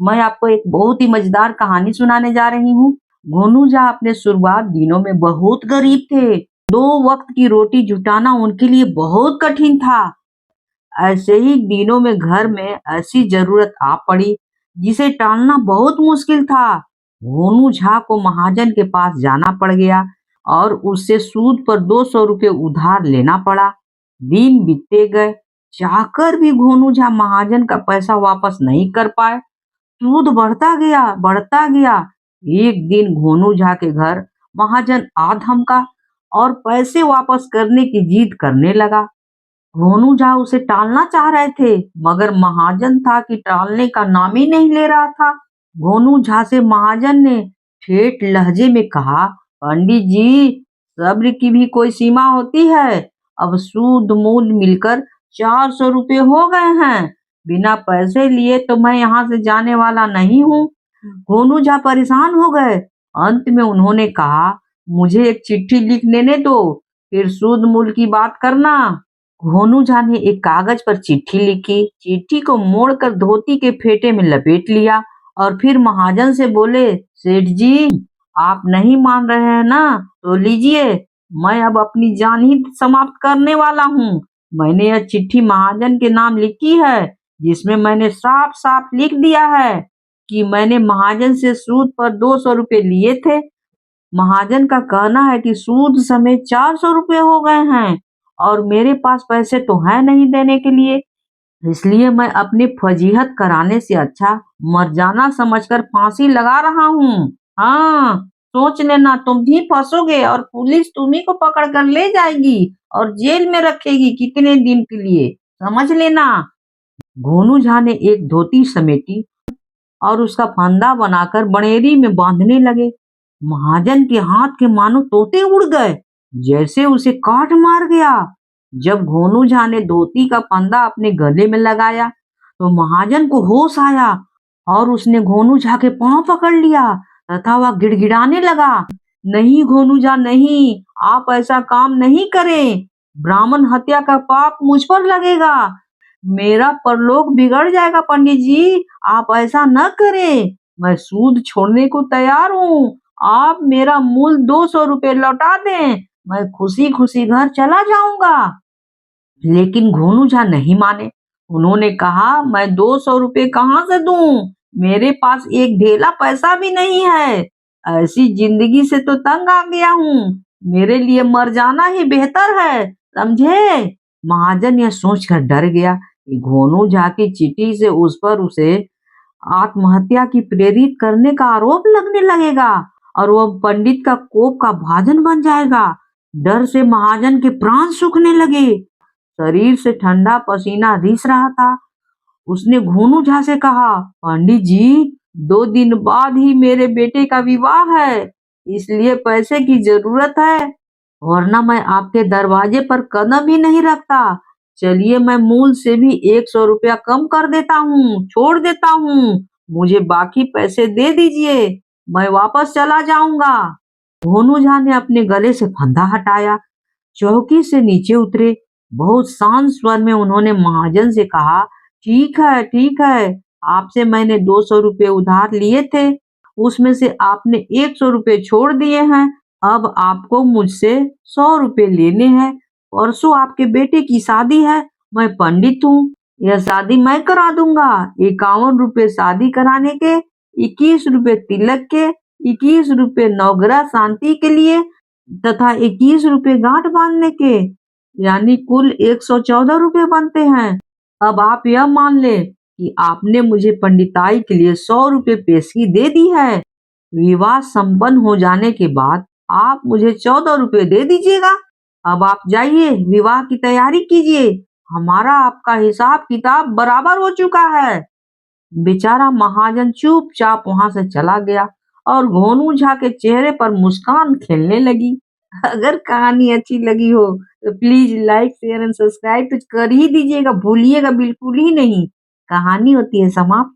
मैं आपको एक बहुत ही मजेदार कहानी सुनाने जा रही हूँ। गोनू झा अपने शुरुआत दिनों में बहुत गरीब थे। 2 वक्त की रोटी जुटाना उनके लिए बहुत कठिन था। ऐसे ही दिनों में घर में ऐसी जरूरत आ पड़ी जिसे टालना बहुत मुश्किल था। गोनू झा को महाजन के पास जाना पड़ गया और उससे सूद पर 200 रुपये उधार लेना पड़ा। दिन बीतते गए, चाहकर भी गोनू झा महाजन का पैसा वापस नहीं कर पाए। सूद बढ़ता गया। एक दिन गोनू झा के घर महाजन आ धमका और पैसे वापस करने की जिद करने लगा। गोनू झा उसे टालना चाह रहे थे, मगर महाजन था कि टालने का नाम ही नहीं ले रहा था। गोनू झा से महाजन ने ठेठ लहजे में कहा, पंडित जी, सब्र की भी कोई सीमा होती है। अब सूद मूल मिलकर 400 रुपये हो गए हैं। बिना पैसे लिए तो मैं यहाँ से जाने वाला नहीं हूँ। गोनू झा परेशान हो गए। अंत में उन्होंने कहा, मुझे एक चिट्ठी लिख लेने दो, फिर सूद मूल की बात करना। गोनू झा ने एक कागज पर चिट्ठी लिखी, चिट्ठी को मोड़कर धोती के फेटे में लपेट लिया और फिर महाजन से बोले, सेठ जी, आप नहीं मान रहे हैं ना, तो लीजिए, मैं अब अपनी जान ही समाप्त करने वाला हूँ। मैंने यह चिट्ठी महाजन के नाम लिखी है, जिसमें मैंने साफ साफ लिख दिया है कि मैंने महाजन से सूद पर 200 रुपये लिए थे। महाजन का कहना है कि सूद समेत 400 रुपये हो गए हैं और मेरे पास पैसे तो है नहीं देने के लिए। इसलिए मैं अपनी फजीहत कराने से अच्छा मर जाना समझकर फांसी लगा रहा हूँ। हाँ, सोच लेना, तुम भी फंसोगे और पुलिस तुम्ही को पकड़ कर ले जाएगी और जेल में रखेगी कितने दिन के लिए, समझ लेना। गोनू झा ने एक धोती समेटी और उसका फंदा बनाकर बनेरी में बांधने लगे। महाजन के हाथ के मानो तोते उड़ गए, जैसे उसे काट मार गया। जब गोनू झा ने धोती का फंदा अपने गले में लगाया तो महाजन को होश आया और उसने गोनू झा के पांव पकड़ लिया तथा वह गिड़गिड़ाने लगा, नहीं गोनू झा, नहीं, आप ऐसा काम नहीं करें। ब्राह्मण हत्या का पाप मुझ पर लगेगा। मेरा परलोक बिगड़ जाएगा पंडित जी, आप ऐसा न करें। मैं सूद छोड़ने को तैयार हूँ। आप मेरा मूल 200 रुपये लौटा दें, मैं खुशी खुशी घर चला जाऊंगा। लेकिन गोनू झा नहीं माने। उन्होंने कहा, मैं 200 रुपये कहाँ से दूं? मेरे पास एक ढेला पैसा भी नहीं है। ऐसी जिंदगी से तो तंग आ गया हूँ। मेरे लिए मर जाना ही बेहतर है, समझे? महाजन यह सोचकर डर गया कि गोनू झा की चिट्ठी से उस पर उसे आत्महत्या की प्रेरित करने का आरोप लगने लगेगा और वह पंडित का कोप का भाजन बन जाएगा। डर से महाजन के प्राण सूखने लगे। शरीर से ठंडा पसीना रिस रहा था। उसने गोनू झा से कहा, पंडित जी, 2 दिन बाद ही मेरे बेटे का विवाह है, इसलिए पैसे की जरूरत है, वरना मैं आपके दरवाजे पर कदम ही नहीं रखता। चलिए, मैं मूल से भी 100 रुपया कम कर देता हूँ, छोड़ देता हूँ। मुझे बाकी पैसे दे दीजिए, मैं वापस चला जाऊंगा। गोनू झा ने अपने गले से फंदा हटाया, चौकी से नीचे उतरे। बहुत शांत स्वर में उन्होंने महाजन से कहा, ठीक है, ठीक है, आपसे मैंने 200 रुपये उधार लिए थे, उसमें से आपने 100 रुपये छोड़ दिए हैं। अब आपको मुझसे 100 रुपये लेने हैं। परसों आपके बेटे की शादी है, मैं पंडित हूँ, यह शादी मैं करा दूंगा। 51 रुपये शादी कराने के, 21 रुपये तिलक के, 21 रुपये नवग्रह शांति के लिए तथा 21 रुपये गांठ बांधने के, यानी कुल 114 रुपये बनते हैं। अब आप यह मान ले कि आपने मुझे पंडिताई के लिए 100 रुपये पेशगी दे दी है। विवाह संपन्न हो जाने के बाद आप मुझे 14 रुपये दे दीजिएगा। अब आप जाइए, विवाह की तैयारी कीजिए, हमारा आपका हिसाब किताब बराबर हो चुका है। बेचारा महाजन चुपचाप वहां से चला गया और गोनू झा के चेहरे पर मुस्कान खेलने लगी। अगर कहानी अच्छी लगी हो तो please like, share and subscribe तो कर ही दीजिएगा, भूलिएगा बिल्कुल ही नहीं। कहानी होती है समाप्त।